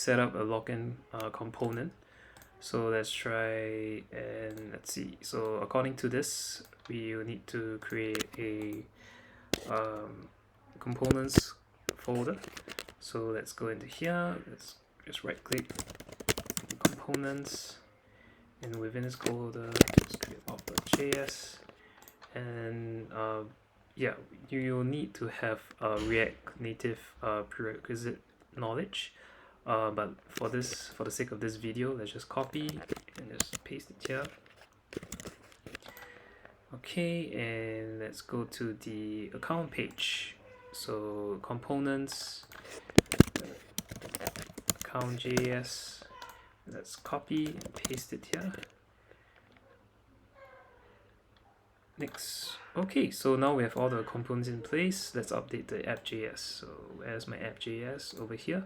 set up a login component. So let's try and let's see. So according to this, we will need to create a components folder. So let's go into here. Let's just right click components, and within this folder, just create off.js, and yeah, you'll need to have React Native prerequisite knowledge. But for the sake of this video, let's just copy and just paste it here. Okay, and let's go to the account page. So components, account.js. Let's copy and paste it here. Next. Okay, so now we have all the components in place. Let's update the app.js. So where's my app.js? Over here.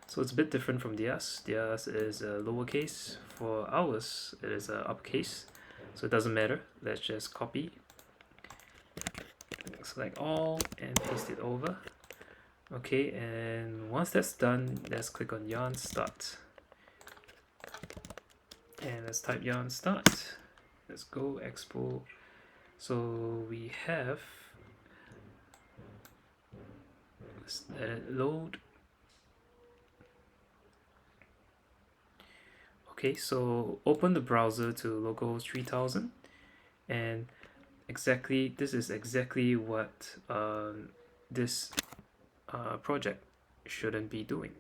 So it's a bit different from theirs. Theirs is a lowercase. For ours, it is a uppercase. So it doesn't matter. Let's just copy, select all, and paste it over. Okay, and once that's done, let's click on yarn start. And let's type yarn start. Let's go Expo. So we have, let's let it load. Okay, so open the browser to localhost 3000, and this is exactly what this project shouldn't be doing.